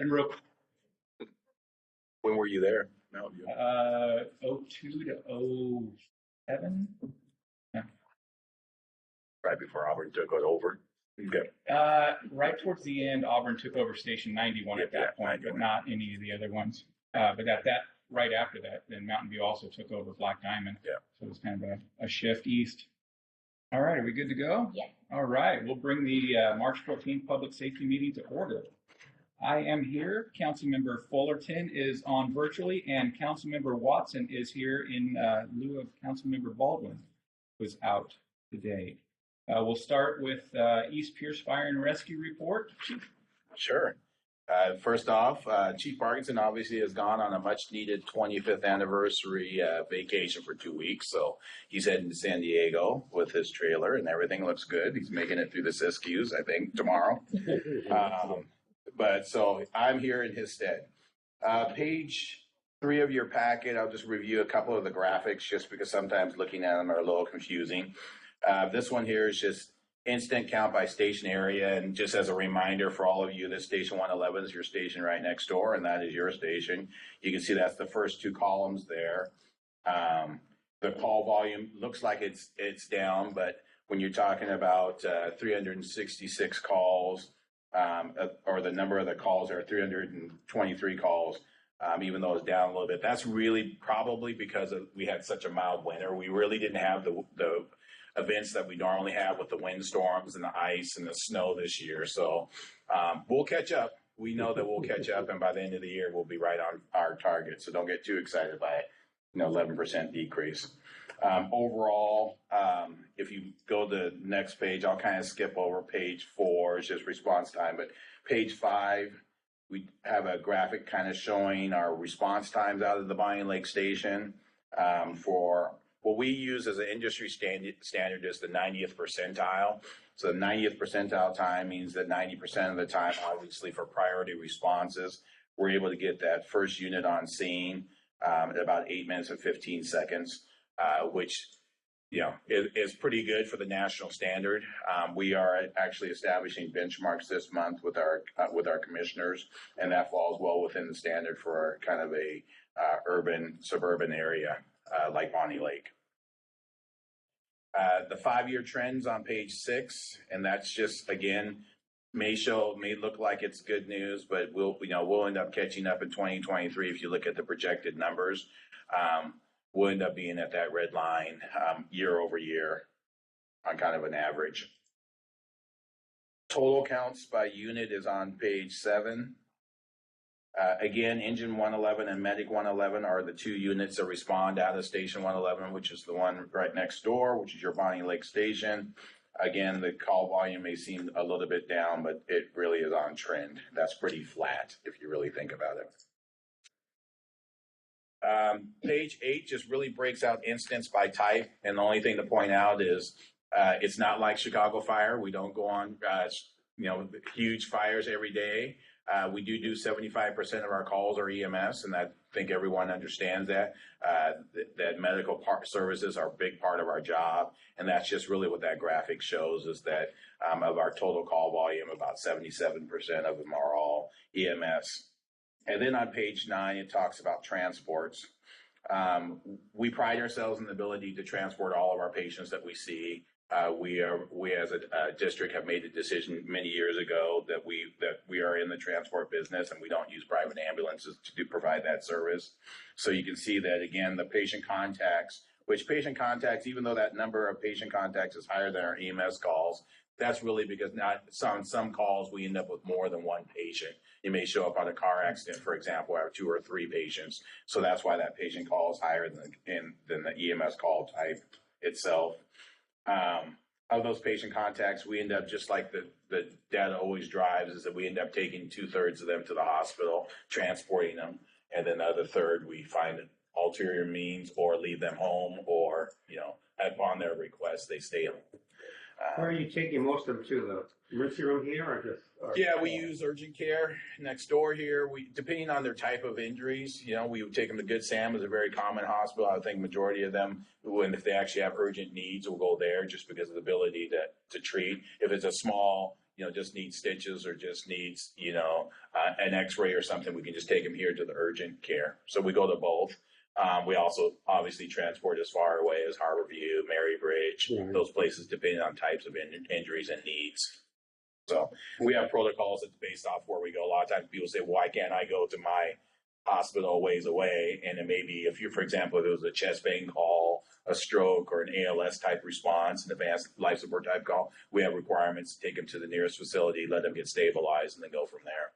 And real When were you there? No, 02 to 07. Yeah. Right before Auburn took it over. Okay. Right towards the end, Auburn took over Station 91 at that point, 91. But not any of the other ones. But at that, right after that, then Mountain View also took over Black Diamond. Yeah. So it was kind of a shift east. All right, are we good to go? Yeah. All right, we'll bring the March 14th Public Safety meeting to order. I am here. Councilmember Fullerton is on virtually, and Councilmember Watson is here in lieu of Councilmember Baldwin, who's out today. We'll start with East Pierce Fire and Rescue Report. Sure. First off, Chief Parkinson obviously has gone on a much-needed 25th anniversary vacation for 2 weeks. So he's heading to San Diego with his trailer, and everything looks good. He's making it through the Siskiyous, I think, tomorrow. But so I'm here in his stead. Page 3 of your packet, I'll just review a couple of the graphics just because sometimes looking at them are a little confusing. This one here is just instant count by station area, and just as a reminder for all of you, this station 111 is your station right next door, and that is your station. You can see that's the first 2 columns there. The call volume looks like it's down, but when you're talking about 366 calls, or the number of the calls are 323 calls, even though it's down a little bit, that's really probably because we had such a mild winter. We really didn't have the events that we normally have with the windstorms and the ice and the snow this year. So we'll catch up. We know that we'll catch up, and by the end of the year, we'll be right on our target. So don't get too excited by 11% decrease. Overall, if you go to the next page, I'll kind of skip over page 4. It's just response time. But page 5, we have a graphic kind of showing our response times out of the Bonney Lake Station for what we use as an industry standard is the 90th percentile. So the 90th percentile time means that 90% of the time, obviously for priority responses, we're able to get that first unit on scene at about 8 minutes and 15 seconds, which is pretty good for the national standard. We are actually establishing benchmarks this month with our commissioners, and that falls well within the standard for kind of a urban suburban area like Bonney Lake. The 5-year trends on page 6, and that's just, again, may look like it's good news, but we'll end up catching up in 2023 if you look at the projected numbers. We'll end up being at that red line year over year on kind of an average. Total counts by unit is on page 7. Again, Engine 111 and Medic 111 are the 2 units that respond out of Station 111, which is the one right next door, which is your Bonney Lake Station. Again, the call volume may seem a little bit down, but it really is on trend. That's pretty flat if you really think about it. Page 8 just really breaks out incidents by type, and the only thing to point out is it's not like Chicago Fire. We don't go on huge fires every day. We do 75% of our calls are EMS, and I think everyone understands that. That medical services are a big part of our job, and that's just really what that graphic shows is that of our total call volume, about 77% of them are all EMS. And then on page 9, it talks about transports. We pride ourselves in the ability to transport all of our patients that we see. We as a district have made a decision many years ago that we are in the transport business and we don't use private ambulances to provide that service. So you can see that again, the patient contacts, even though that number of patient contacts is higher than our EMS calls, that's really because some calls we end up with more than one patient. You may show up on a car accident, for example, have 2 or 3 patients. So that's why that patient call is higher than the EMS call type itself. Of those patient contacts, we end up just like the data always drives is that we end up taking 2/3 of them to the hospital, transporting them, and then the other third we find ulterior means or leave them home or upon their request they stay home. Where are you taking most of them to? The emergency room here or just? Yeah, we use urgent care next door here. Depending on their type of injuries, we would take them to Good Sam, is a very common hospital. I think majority of them, if they actually have urgent needs, will go there just because of the ability to treat. If it's a small, just needs stitches or just needs, an x-ray or something, we can just take them here to the urgent care. So we go to both. We also obviously transport as far away as Harborview, Marybridge, Right. those places, depending on types of injuries and needs. So we have protocols that's based off where we go. A lot of times people say, why can't I go to my hospital a ways away? And it may be, for example, if it was a chest pain call, a stroke, or an ALS type response, an advanced life support type call, we have requirements to take them to the nearest facility, let them get stabilized, and then go from there.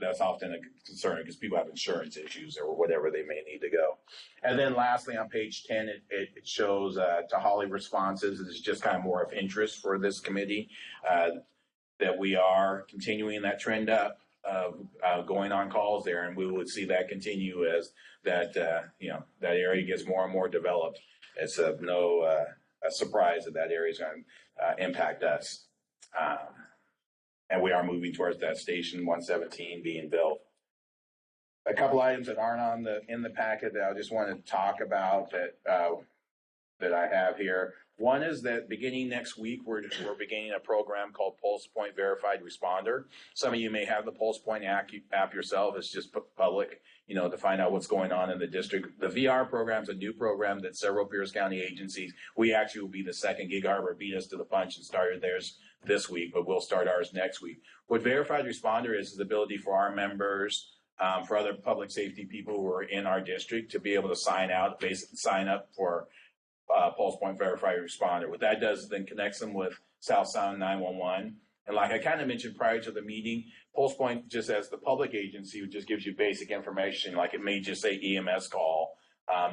That's often a concern because people have insurance issues or whatever they may need to go. And then lastly, on page 10, it shows Tahali responses. It's just kind of more of interest for this committee that we are continuing that trend up, going on calls there, and we would see that continue as that that area gets more and more developed. It's no a surprise that area is going to impact us. And we are moving towards that station 117 being built. A couple items that aren't in the packet that I just want to talk about that I have here. One is that beginning next week, we're beginning a program called Pulse Point Verified Responder. Some of you may have the Pulse Point app yourself. It's just public, to find out what's going on in the district. The VR program is a new program that several Pierce County agencies, we actually will be the second. Gig Harbor beat us to the punch and started theirs this week, but we'll start ours next week. What Verified Responder is the ability for our members, for other public safety people who are in our district to be able to sign up for Pulse Point Verified Responder. What that does is then connects them with South Sound 911. And like I kind of mentioned prior to the meeting, Pulse Point, just as the public agency, just gives you basic information. Like it may just say EMS call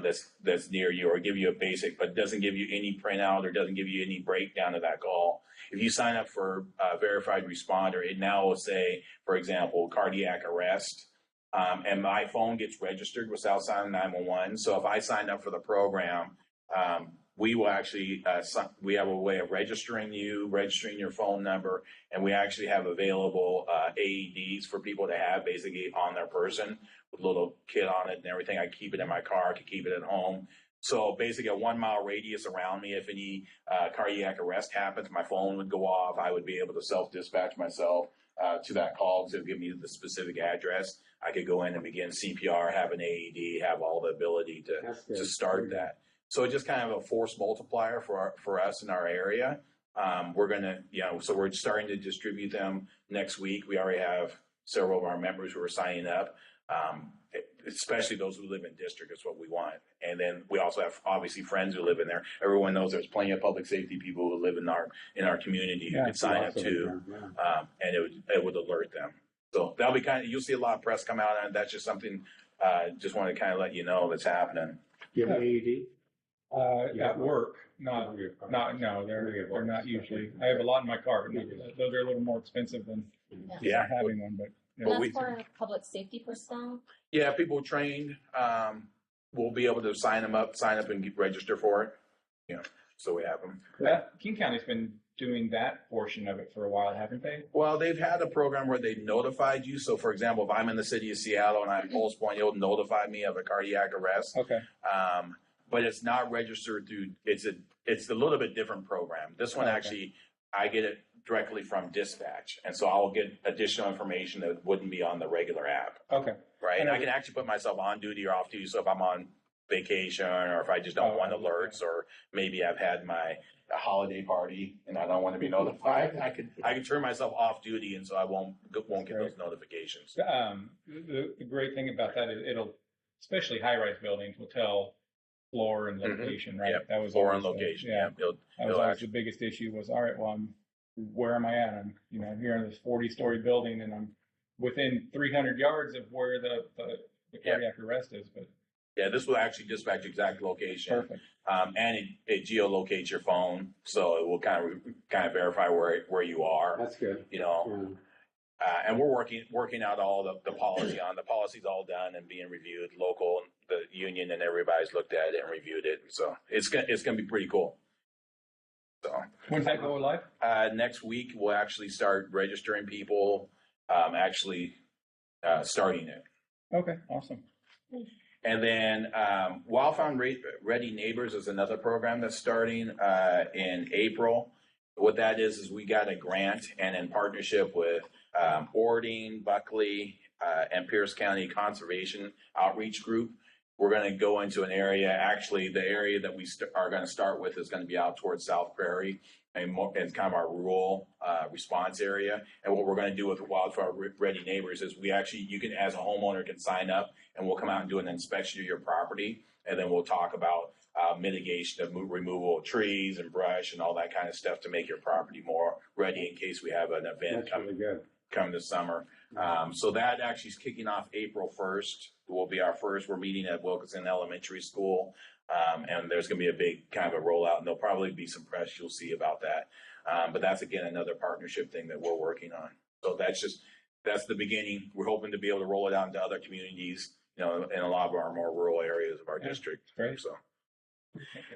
that's near you, or give you a basic, but doesn't give you any printout or doesn't give you any breakdown of that call. If you sign up for Verified Responder, it now will say, for example, cardiac arrest. And my phone gets registered with South Sound 911. So if I signed up for the program, we will actually, we have a way of registering your phone number, and we actually have available AEDs for people to have basically on their person with a little kit on it and everything. I keep it in my car, I can keep it at home. So basically a 1 mile radius around me, if any cardiac arrest happens, my phone would go off. I would be able to self-dispatch myself to that call because it would give me the specific address. I could go in and begin CPR, have an AED, have all the ability to start that. So it's just kind of a force multiplier for us in our area. We're going to, so we're starting to distribute them next week. We already have several of our members who are signing up, especially those who live in district is what we want. And then we also have obviously friends who live in there. Everyone knows there's plenty of public safety people who live in our community who could sign up too, and it would alert them. So that'll be you'll see a lot of press come out on it. That's just something, just want to kind of let you know that's happening. Do you have an AED? At work, no, they're not usually. I have a lot in my car, but those are a little more expensive than having one. But that's for public safety personnel. Yeah, people trained will be able to sign up and register for it. So we have them. King County's been doing that portion of it for a while, haven't they? Well, they've had a program where they notified you. So, for example, if I'm in the city of Seattle and I'm Pulse Point, it'll notify me of a cardiac arrest. Okay. But it's not registered through. It's a little bit different program. This one actually, I get it directly from dispatch, and so I'll get additional information that wouldn't be on the regular app. Okay. Right, and I can actually put myself on duty or off duty. So if I'm on vacation or if I just don't want alerts, or maybe I've had a holiday party and I don't want to be notified, I can turn myself off duty, and so I won't get those notifications. The great thing about that is especially high-rise buildings, will tell floor and location, right? Yep. That was floor and location. That was always the biggest issue. Was all right. Well, where am I at? I'm here in this 40-story building, and I'm within 300 yards of where the cardiac arrest is. But this will actually dispatch exact location. Perfect. And it geolocates your phone, so it will kind of verify where you are. That's good. And we're working out all the policy on. The policy's all done and being reviewed. Local, the union, and everybody's looked at it and reviewed it. So it's gonna be pretty cool. So when's that go live? Next week we'll actually start registering people. Starting it. Okay, awesome. And then Wildfire Ready Neighbors is another program that's starting in April. What that is we got a grant, and in partnership with Ording, Buckley, and Pierce County Conservation Outreach Group, we're going to go into an area. Actually, the area that we are going to start with is going to be out towards South Prairie and kind of our rural response area. And what we're going to do with Wildfire Ready Neighbors is you can, as a homeowner, can sign up, and we'll come out and do an inspection of your property, and then we'll talk about mitigation of removal of trees and brush and all that kind of stuff to make your property more ready in case we have an event come this summer. So that actually is kicking off April 1st. Will be our first. We're meeting at Wilkinson Elementary School, and there's going to be a big kind of a rollout, and there'll probably be some press you'll see about that. But that's, again, another partnership thing that we're working on. So that's the beginning. We're hoping to be able to roll it out into other communities, in a lot of our more rural areas of our district. Great. So.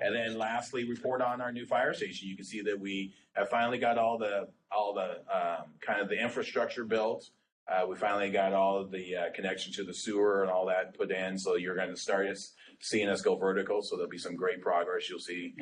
And then lastly, report on our new fire station. You can see that we have finally got all the kind of the infrastructure built. We finally got all of the connection to the sewer and all that put in. So you're going to start seeing us go vertical. So there'll be some great progress you'll see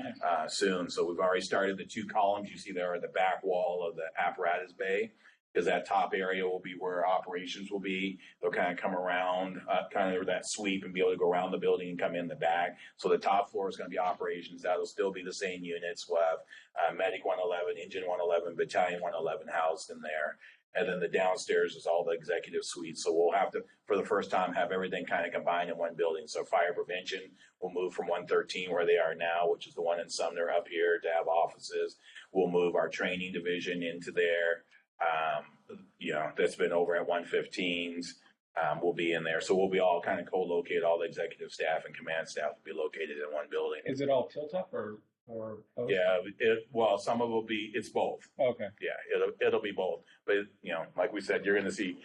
soon. So we've already started the 2 columns you see there at the back wall of the apparatus bay, because that top area will be where operations will be. They'll kind of come around, kind of that sweep, and be able to go around the building and come in the back. So the top floor is going to be operations. That'll still be the same units. We'll have Medic 111, Engine 111, Battalion 111 housed in there. And then the downstairs is all the executive suites. So we'll have to, for the first time, have everything kind of combined in one building. So fire prevention will move from 113, where they are now, which is the one in Sumner, up here to have offices. We'll move our training division into there. That's been over at 115s. We'll be in there. So we'll be all kind of co-located. All the executive staff and command staff will be located in one building. Is it all tilt up or both? Yeah, some of it will be, it's both. Okay. Yeah, it'll be both. But, like we said, you're going to see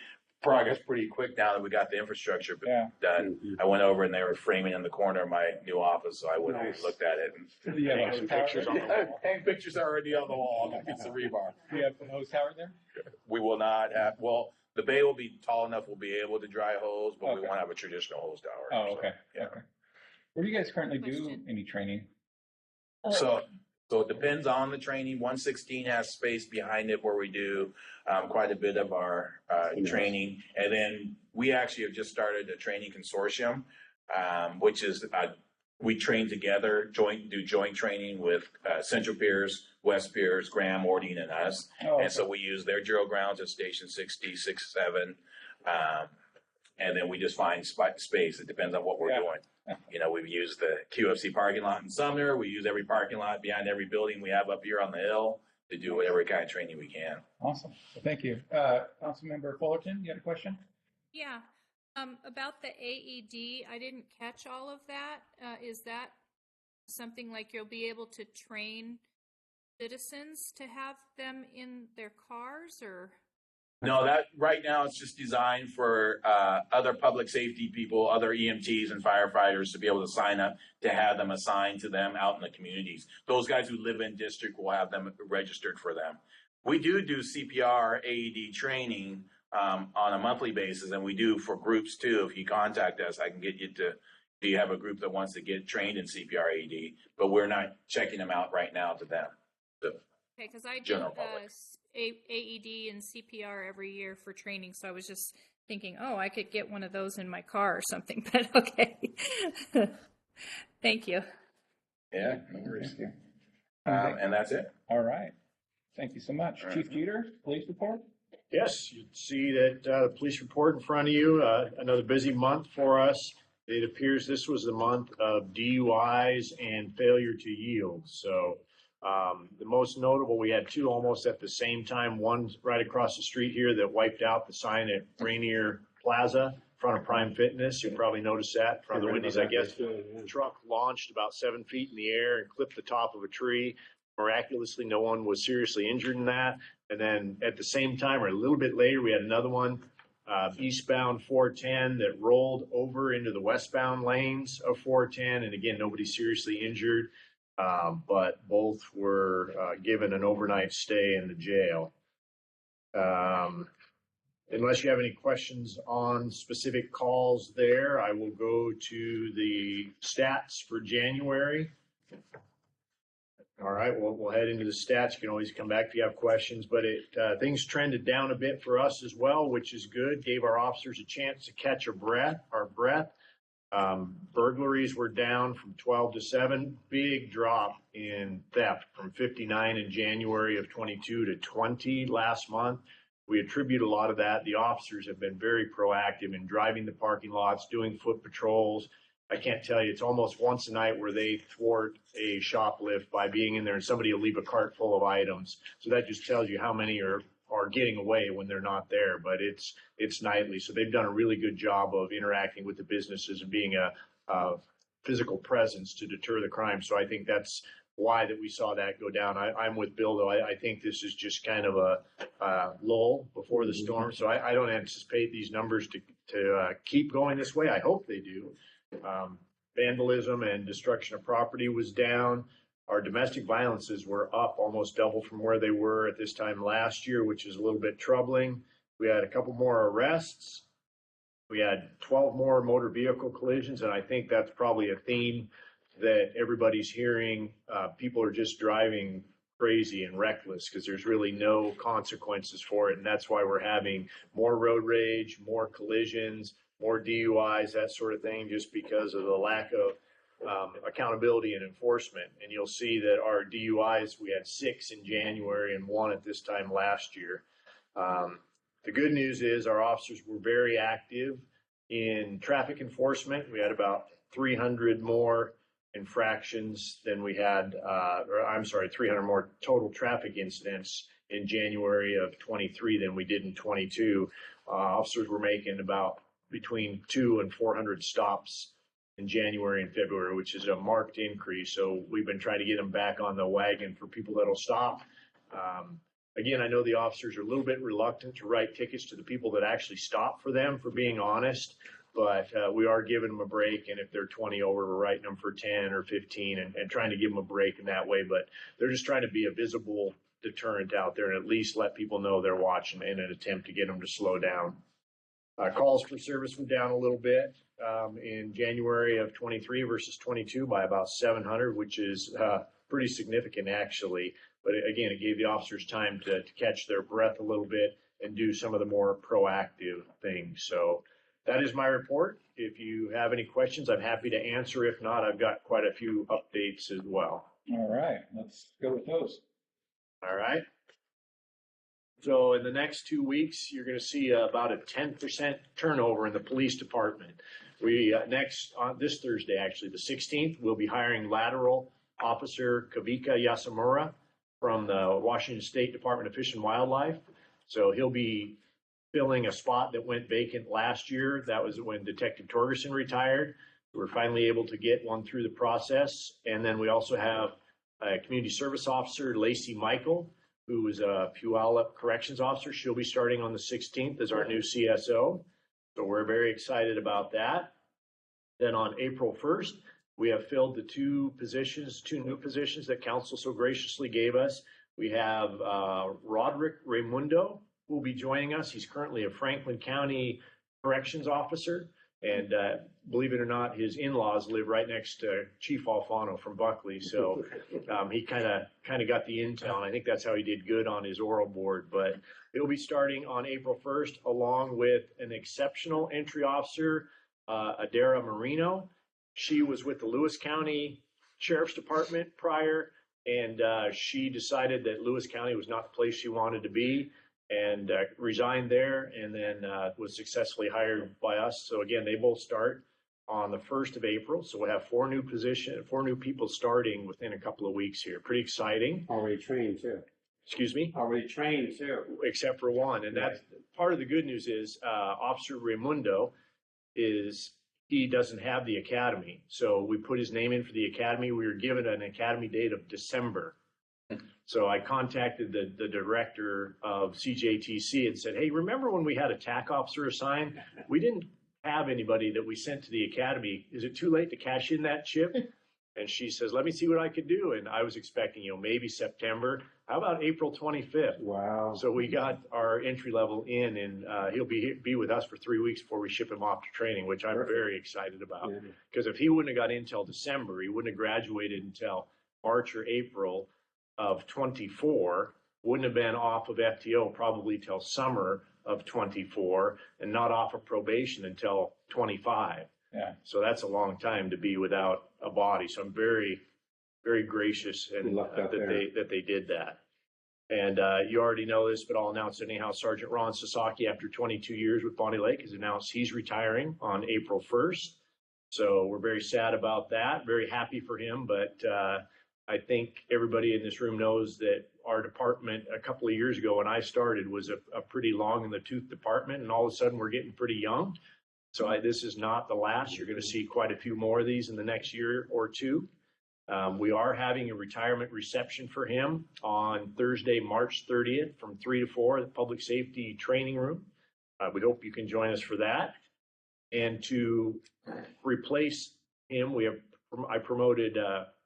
progress pretty quick now that we got the infrastructure done. I went over and they were framing in the corner of my new office, so I went and looked at it. And Do you have hose pictures tower? on the wall. hang pictures already on the wall. It's the rebar. Do you have a hose tower there? We will not have, the bay will be tall enough we'll be able to dry hose, but we Okay. won't have a traditional hose tower. Oh, okay. Yeah. Okay. Where do you guys currently do Question. any training? So it depends on the training. 116 has space behind it where we do quite a bit of our training. And then we actually have just started a training consortium, which is we train together, do joint training with Central Piers, West Piers, Graham, Ording, and us. Oh, okay. And so we use their drill grounds at Station 60, 67. And then we just find space. It depends on what we're doing. We've used the QFC parking lot in Sumner. We use every parking lot behind every building we have up here on the hill to do whatever kind of training we can. Awesome. Well, thank you. Councilmember Fullerton, you had a question? Yeah, about the AED, I didn't catch all of that. Is that something like you'll be able to train citizens to have them in their cars, or? No, that right now it's just designed for other public safety people, other EMTs and firefighters to be able to sign up to have them assigned to them out in the communities. Those guys who live in district will have them registered for them. We do CPR AED training on a monthly basis, and we do for groups too. If you contact us, I can get you to. Do you have a group that wants to get trained in CPR AED? But we're not checking them out right now to them. Okay, because I do General public. AED and CPR every year for training, so I was just thinking, I could get one of those in my car or something, but okay. Thank you. Yeah, no worries. Thank you. And that's it. All right. Thank you so much. All right. Chief Jeter, police report? Yes, you see that the police report in front of you, another busy month for us. It appears this was the month of DUIs and failure to yield. So the most notable, we had 2 almost at the same time. One right across the street here that wiped out the sign at Rainier Plaza in front of Prime Fitness. You'll probably notice that in front of the Wendy's, I guess. The truck launched about 7 feet in the air and clipped the top of a tree. Miraculously, no one was seriously injured in that. And then at the same time, or a little bit later, we had another one, eastbound 410 that rolled over into the westbound lanes of 410. And again, nobody seriously injured, but both were given an overnight stay in the jail. Unless you have any questions on specific calls there, I will go to the stats for January. All right, well, we'll head into the stats. You can always come back if you have questions, but things trended down a bit for us as well, which is good. Gave our officers a chance to catch our breath. Burglaries were down from 12 to 7. Big drop in theft from 59 in January of 22 to 20 last month. We attribute a lot of that. The officers have been very proactive in driving the parking lots, doing foot patrols. I can't tell you, it's almost once a night where they thwart a shoplift by being in there and somebody will leave a cart full of items. So that just tells you how many are getting away when they're not there, but it's nightly. So they've done a really good job of interacting with the businesses and being a physical presence to deter the crime. So I think that's why that we saw that go down. I'm with Bill, though. I think this is just kind of a lull before the storm. So I don't anticipate these numbers to keep going this way. I hope they do. Vandalism and destruction of property was down. Our domestic violences were up almost double from where they were at this time last year, which is a little bit troubling. We had a couple more arrests. We had 12 more motor vehicle collisions, and I think that's probably a theme that everybody's hearing. People are just driving crazy and reckless because there's really no consequences for it, and that's why we're having more road rage, more collisions, more DUIs, that sort of thing, just because of the lack of accountability and enforcement. And you'll see that our DUIs, we had 6 in January and 1 at this time last year. The good news is our officers were very active in traffic enforcement. We had about 300 more infractions than we had, 300 more total traffic incidents in January of 23 than we did in 22. Officers were making about between 200 and 400 stops in January and February, which is a marked increase. So we've been trying to get them back on the wagon for people that'll stop. Again, I know the officers are a little bit reluctant to write tickets to the people that actually stop for them, for being honest, but we are giving them a break. And if they're 20 over, we're writing them for 10 or 15 and trying to give them a break in that way. But they're just trying to be a visible deterrent out there and at least let people know they're watching in an attempt to get them to slow down. Calls for service were down a little bit in January of 23 versus 22 by about 700, which is pretty significant actually. But again, it gave the officers time to catch their breath a little bit and do some of the more proactive things. So that is my report. If you have any questions, I'm happy to answer. If not, I've got quite a few updates as well. All right, let's go with those. All right. So in the next 2 weeks, you're going to see about a 10% turnover in the police department. We next on this Thursday, actually the 16th, we'll be hiring lateral officer Kavika Yasamura from the Washington State Department of Fish and Wildlife. So he'll be filling a spot that went vacant last year. That was when Detective Torgerson retired. We're finally able to get one through the process. And then we also have a community service officer, Lacey Michael, who is a Puyallup corrections officer. She'll be starting on the 16th as our new CSO. So we're very excited about that. Then on April 1st, we have filled the two new positions that council so graciously gave us. We have Roderick Raimundo, who will be joining us. He's currently a Franklin County corrections officer. And believe it or not, his in-laws live right next to Chief Alfano from Buckley. So he kind of got the intel, and I think that's how he did good on his oral board. But he'll be starting on April 1st, along with an exceptional entry officer, Adara Marino. She was with the Lewis County Sheriff's Department prior, and she decided that Lewis County was not the place she wanted to be, and resigned there, and then was successfully hired by us. So again, they both start on the 1st of April. So we'll have 4 new people starting within a couple of weeks here. Pretty exciting. Already trained too. Excuse me? Already trained too. Except for one. And that's part of the good news is Officer Raimundo he doesn't have the academy. So we put his name in for the academy. We were given an academy date of December. So I contacted the director of CJTC and said, hey, remember when we had a TAC officer assigned? We didn't have anybody that we sent to the academy. Is it too late to cash in that chip? And she says, let me see what I could do. And I was expecting, maybe September. How about April 25th? Wow. So we got our entry level in, and he'll be with us for 3 weeks before we ship him off to training, which I'm very excited about. Because if he wouldn't have got in until December, he wouldn't have graduated until March or April of 24, wouldn't have been off of FTO probably till summer of 24, and not off of probation until 25. Yeah. So that's a long time to be without a body. So I'm very, very gracious and Good luck out there. that they did that. And you already know this, but I'll announce it anyhow. Sergeant Ron Sasaki, after 22 years with Bonney Lake, has announced he's retiring on April 1st. So we're very sad about that. Very happy for him, but I think everybody in this room knows that our department a couple of years ago when I started was a pretty long in the tooth department, and all of a sudden we're getting pretty young. So this is not the last. You're going to see quite a few more of these in the next year or two. We are having a retirement reception for him on Thursday, March 30th from 3 to 4 at the Public Safety Training Room. We hope you can join us for that. And to replace him, I promoted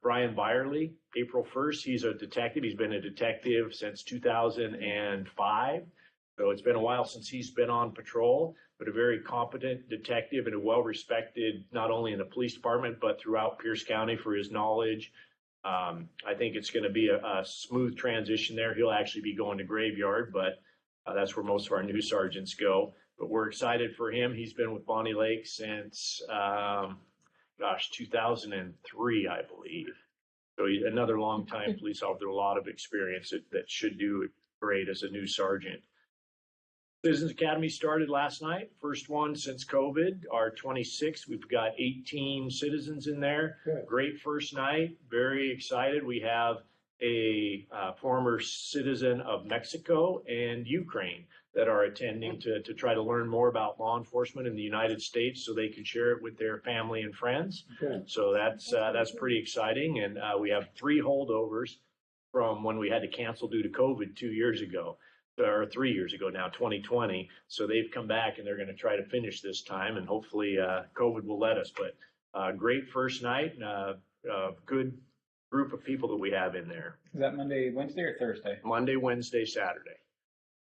Brian Byerly April 1st. He's a detective. He's been a detective since 2005. So it's been a while since he's been on patrol, but a very competent detective and a well-respected, not only in the police department, but throughout Pierce County for his knowledge. I think it's going to be a smooth transition there. He'll actually be going to graveyard, but that's where most of our new sergeants go. But we're excited for him. He's been with Bonney Lake since, 2003, I believe. So he's another long-time police officer, a lot of experience that should do great as a new sergeant. Citizens Academy started last night, first one since COVID, our 26th. We've got 18 citizens in there. Good. Great first night, very excited. We have a former citizen of Mexico and Ukraine that are attending to try to learn more about law enforcement in the United States so they can share it with their family and friends. Good. So that's pretty exciting. And we have 3 holdovers from when we had to cancel due to COVID 2 years ago. Or 3 years ago now, 2020. So they've come back and they're going to try to finish this time, and hopefully COVID will let us. But great first night, and good group of people that we have in there. Is that Monday, Wednesday, or Thursday? Monday, Wednesday, Saturday.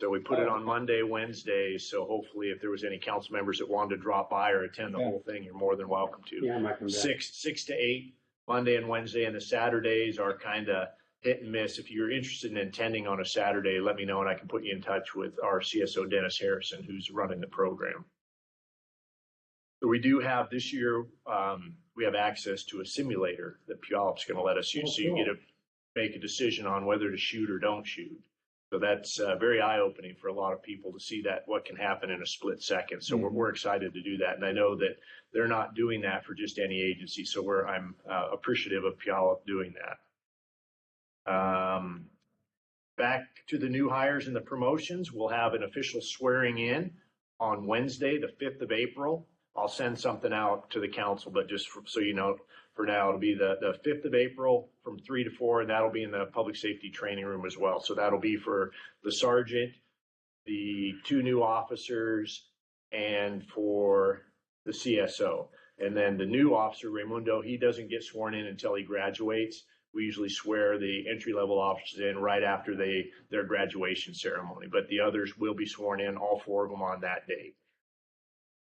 So we put it on Monday, Wednesday. So hopefully if there was any council members that wanted to drop by or attend the whole thing, you're more than welcome to. Yeah, I might come back. 6 to 8, Monday and Wednesday, and the Saturdays are kind of hit and miss. If you're interested in attending on a Saturday, let me know and I can put you in touch with our CSO, Dennis Harrison, who's running the program. So we do have this year, we have access to a simulator that Puyallup is going to let us use. So you get to make a decision on whether to shoot or don't shoot. So that's very eye-opening for a lot of people to see that what can happen in a split second. So we're excited to do that. And I know that they're not doing that for just any agency. So I'm appreciative of Puyallup doing that. Back to the new hires and the promotions, we'll have an official swearing in on Wednesday, the 5th of April. I'll send something out to the council, but just so you know, for now, it'll be the 5th of April from 3 to 4, and that'll be in the public safety training room as well. So that'll be for the sergeant, the 2 new officers, and for the CSO. And then the new officer, Raimundo, he doesn't get sworn in until he graduates. We usually swear the entry-level officers in right after their graduation ceremony, but the others will be sworn in, all 4 of them on that date.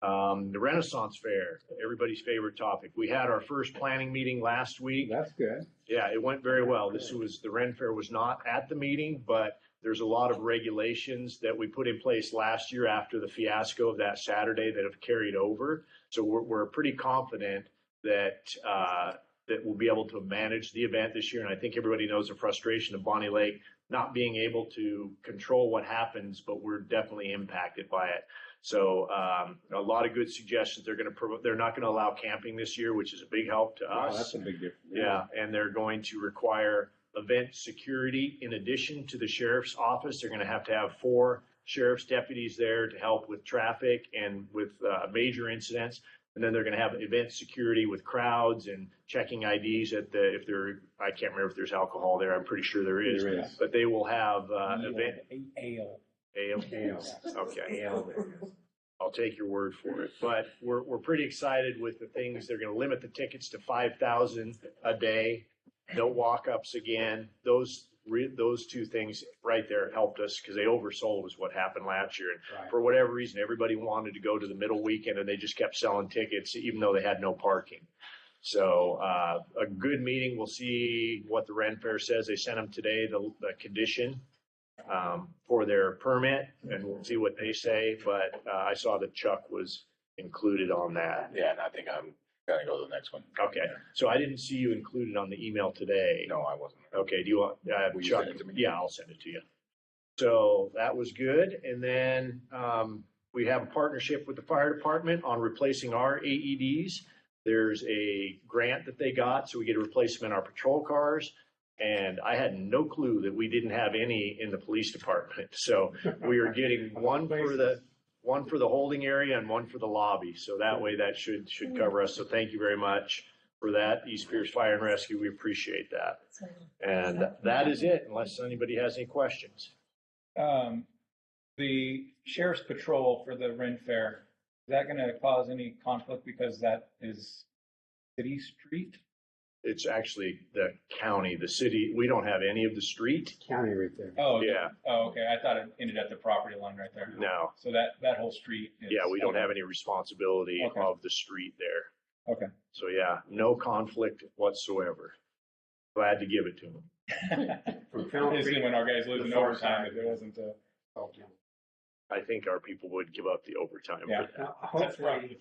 The Renaissance Fair, everybody's favorite topic. We had our first planning meeting last week. That's good. Yeah, it went very well. The Ren Fair was not at the meeting, but there's a lot of regulations that we put in place last year after the fiasco of that Saturday that have carried over. So we're pretty confident that we'll be able to manage the event this year. And I think everybody knows the frustration of Bonney Lake not being able to control what happens, but we're definitely impacted by it. So a lot of good suggestions. They're not going to allow camping this year, which is a big help to us. Wow, that's a big difference. Yeah, and they're going to require event security in addition to the sheriff's office. They're going to have 4 sheriff's deputies there to help with traffic and with major incidents. And then they're going to have event security with crowds and checking IDs I can't remember if there's alcohol there. I'm pretty sure there is. There is. But they will have event. Ale. Ale. Okay. I'll take your word for it. But we're pretty excited with the things. They're going to limit the tickets to 5,000 a day. No walk-ups again. Those 2 things right there helped us because they oversold was what happened last year. And Right. for whatever reason, everybody wanted to go to the middle weekend and they just kept selling tickets even though they had no parking. So a good meeting. We'll see what the Ren Fair says. They sent them today the condition for their permit, and we'll see what they say. But I saw that Chuck was included on that. Yeah, and I think I'm gonna go to the next one. Okay, so I didn't see you included on the email today. No, I wasn't. Okay, do you want, Will you Chuck? send it to me? Yeah, I'll send it to you. So that was good. And then we have a partnership with the fire department on replacing our AEDs. There's a grant that they got, so we get a replacement in our patrol cars. And I had no clue that we didn't have any in the police department. So we are getting one for the holding area and one for the lobby. So that way that should cover us. So thank you very much for that, East Pierce Fire and Rescue. We appreciate that. And that is it, unless anybody has any questions. The sheriff's patrol for the Ren Fair, is that going to cause any conflict because that is city street? It's actually the county, the city. We don't have any of the street. County right there. Oh, Yeah. Oh, okay. I thought it ended at the property line right there. No. So that whole street is. Yeah, we don't have any responsibility Okay. of the street there. Okay. So yeah, no conflict whatsoever. Glad to give it to them. From Fennel Basically, Creek, when our guys lose the in far overtime, side. if there wasn't a. I think our people would give up the overtime Yeah. for that. Now, hopefully,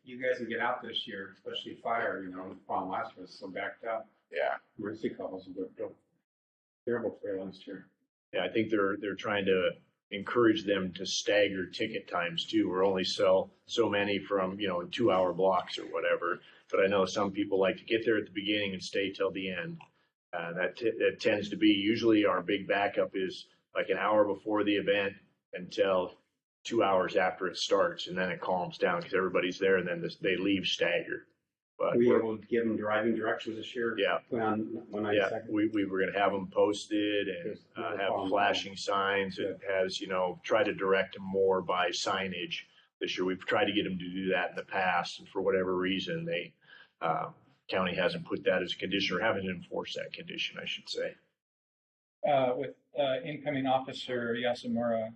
you guys can get out this year, especially fire, the fall last year was so backed up. Yeah. Emergency calls were terrible for last year. Yeah, I think they're trying to encourage them to stagger ticket times too, or only sell so many from, in 2-hour blocks or whatever. But I know some people like to get there at the beginning and stay till the end. That tends to be, usually our big backup is like an hour before the event until 2 hours after it starts, and then it calms down because everybody's there, and then they leave staggered. But Were you able to give them driving directions this year? Yeah. On 192nd? we were going to have them posted and Just no have problem. flashing signs. It has, try to direct them more by signage this year. We've tried to get them to do that in the past, and for whatever reason, they county hasn't put that as a condition, or haven't enforced that condition, I should say. With incoming officer Yasamura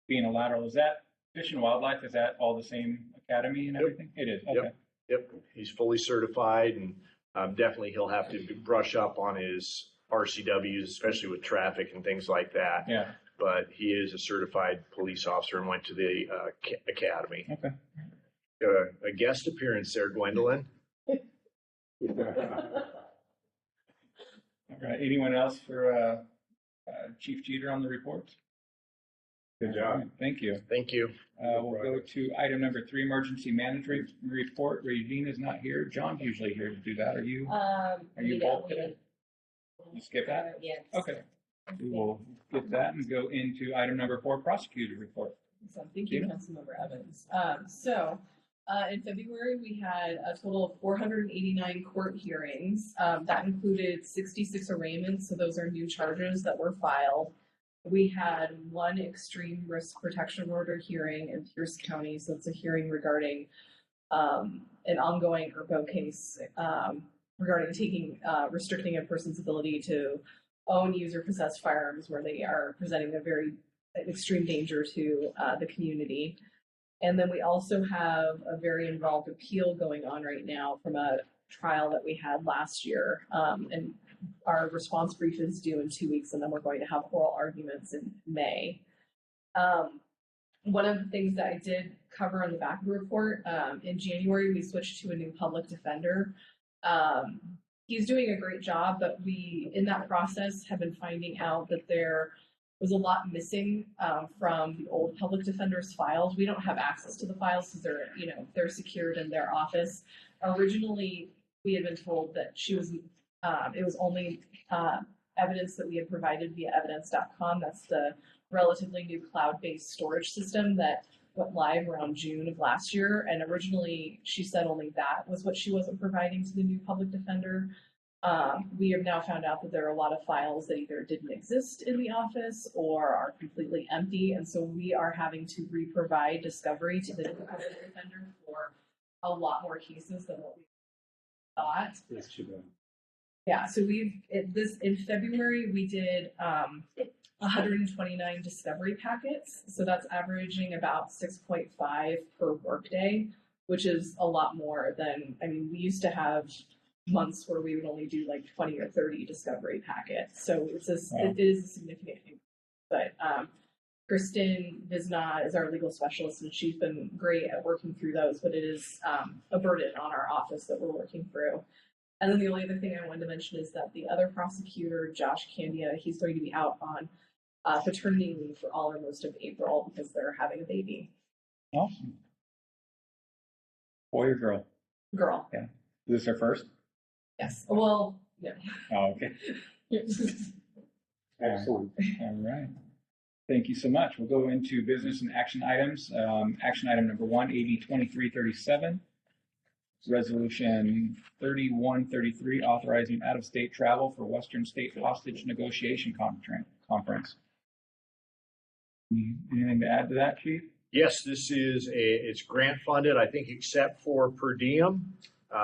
being a lateral, is that Fish and Wildlife? Is that all the same academy and Yep. everything? It is. Okay. Yep, he's fully certified, and definitely he'll have to brush up on his RCWs, especially with traffic and things like that. Yeah. But he is a certified police officer and went to the academy. Okay. A guest appearance there, Gwendolyn. All right. Anyone else for Chief Jeter on the report? Good job. Thank you. Thank you. We'll go to item number 3, emergency management report. Regina's not here. John's usually here to do that. Are you? Are you both today? You skip that? Yes. Okay. We will skip that and go into item number 4, prosecutor report. So thank you, Gina? Councilmember Evans. In February, we had a total of 489 court hearings. That included 66 arraignments, so those are new charges that were filed. We had one extreme risk protection order hearing in Pierce County, so it's a hearing regarding an ongoing ERPO case regarding restricting a person's ability to own, use, or possess firearms where they are presenting a very extreme danger to the community. And then we also have a very involved appeal going on right now from a trial that we had last year. And our response brief is due in 2 weeks, and then we're going to have oral arguments in May. One of the things that I did cover on the back of the report, in January, we switched to a new public defender. He's doing a great job, but we, in that process, have been finding out that there was a lot missing from the old public defender's files. We don't have access to the files because they're secured in their office. Originally, we had been told that it was only evidence that we had provided via evidence.com. That's the relatively new cloud-based storage system that went live around June of last year. And originally, she said only that was what she wasn't providing to the new public defender. We have now found out that there are a lot of files that either didn't exist in the office or are completely empty. And so we are having to re-provide discovery to the new public defender for a lot more cases than what we thought. That's too bad. Yeah, so in February, we did 129 discovery packets. So that's averaging about 6.5 per workday. which is a lot more than, I mean, we used to have months where we would only do like 20 or 30 discovery packets. So Wow. it is a significant increase. But Kristen Visna is our legal specialist, and she's been great at working through those, but it is a burden on our office that we're working through. And then the only other thing I wanted to mention is that the other prosecutor, Josh Candia, he's going to be out on paternity leave for all or most of April because they're having a baby. Awesome. Boy or girl? Girl. Is this her first? Yes. Well, yeah. Oh, okay. Excellent. All right. Thank you so much. We'll go into business and action items. Action item number 1, AB 2337. Resolution 3133, authorizing out-of-state travel for Western State Hostage Negotiation Conference. Anything to add to that, Chief? Yes, it's grant funded, I think, except for per diem.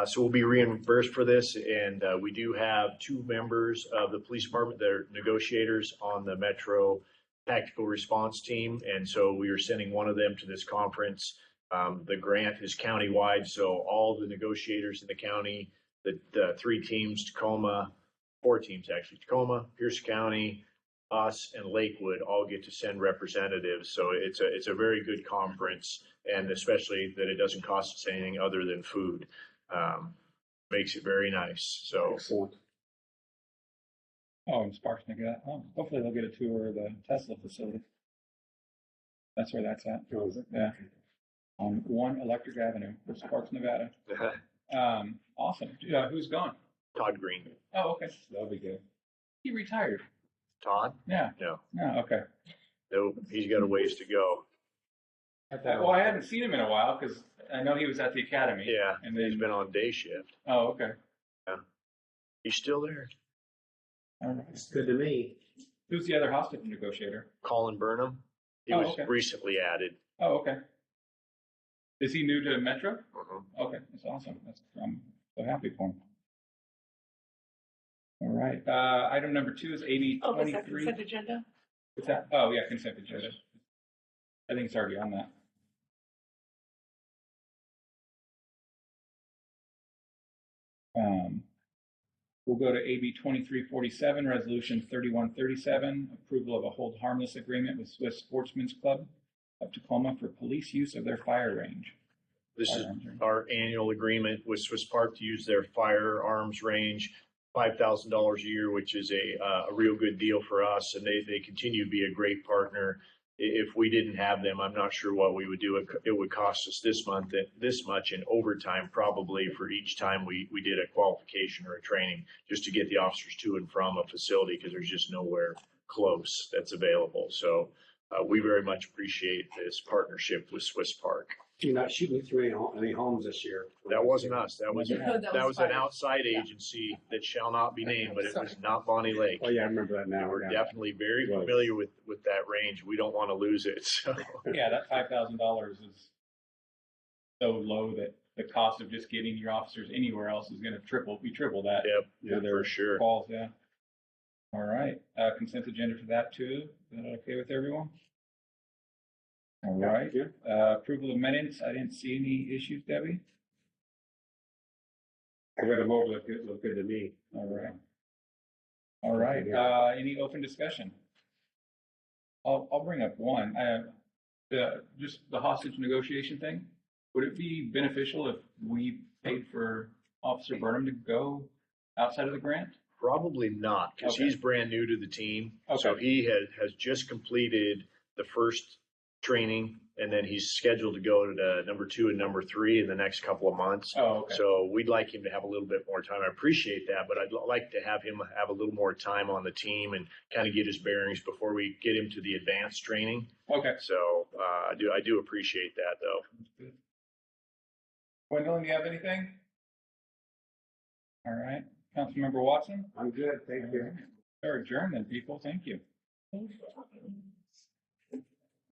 So we'll be reimbursed for this, and we do have 2 members of the police department that are negotiators on the Metro Tactical Response Team, and so we are sending one of them to this conference. The grant is countywide, so all the negotiators in the county, the 3 teams, 4 teams actually, Tacoma, Pierce County, us, and Lakewood all get to send representatives. So it's a very good conference, and especially that it doesn't cost us anything other than food. Makes it very nice. So Excellent. Oh, and Sparks Nevada. Oh, hopefully they'll get a tour of the Tesla facility. That's where that's at. Oh, is it? Yeah. On 1 Electric Avenue, Sparks, Nevada. Awesome. Who's gone? Todd Green. Oh, okay. That'll be good. He retired. Todd? Yeah. No. Yeah. Okay. No, he's got a ways to go. Well, I hadn't seen him in a while because I know he was at the academy. Yeah, And he's then. been on day shift. Oh, okay. He's still there. All right. It's good to me. Who's the other hostage negotiator? Colin Burnham. He Oh, was okay. recently added. Oh, okay. Is he new to Metro? Mhm. Okay, that's awesome. I'm so happy for him. All right. Item number 2 is AB 23. agenda? What's that? Oh, yeah, consent agenda. I think it's already on that. We'll go to AB 2347, Resolution 3137, approval of a hold harmless agreement with Swiss Sportsman's Club of Tacoma for police use of their fire range. This is Firearms range. our annual agreement with Swiss Park to use their firearms range, $5,000 a year, which is a real good deal for us. And they continue to be a great partner. If we didn't have them, I'm not sure what we would do. It would cost us this much in overtime, probably for each time we did a qualification or a training, just to get the officers to and from a facility, because there's just nowhere close that's available. So we very much appreciate this partnership with Swiss Park. You're not shooting through any homes this year. That wasn't us. That was No, that was an fire. outside Yeah. agency that shall not be named, but it was Sorry. not Bonney Lake. Oh, yeah, I remember that now. We're Yeah. definitely very Right. familiar with that range. We don't want to lose it. So Yeah, that $5,000 is so low that the cost of just getting your officers anywhere else is going to be triple that. yep, Yeah, for sure. Calls, yeah. All right. Consent agenda for that too. Is that okay with everyone? All right. Yeah. Approval of minutes. I didn't see any issues, Debbie. I read them over. Look good to me. All right. All right. Any open discussion? I'll bring up one. Just the hostage negotiation thing. Would it be beneficial if we paid for Officer Burnham to go outside of the grant? Probably not, because Okay. he's brand new to the team. So Okay. he has just completed the first training, and then he's scheduled to go to number 2 and number 3 in the next couple of months. Oh, okay. So we'd like him to have a little bit more time. I appreciate that, but I'd like to have him have a little more time on the team and kind of get his bearings before we get him to the advanced training. Okay. So I do appreciate that, though. Gwendolyn, do you have anything? All right. Councilmember Watson? I'm good. Thank you. They're adjourned then, people. Thank you. Thanks for talking.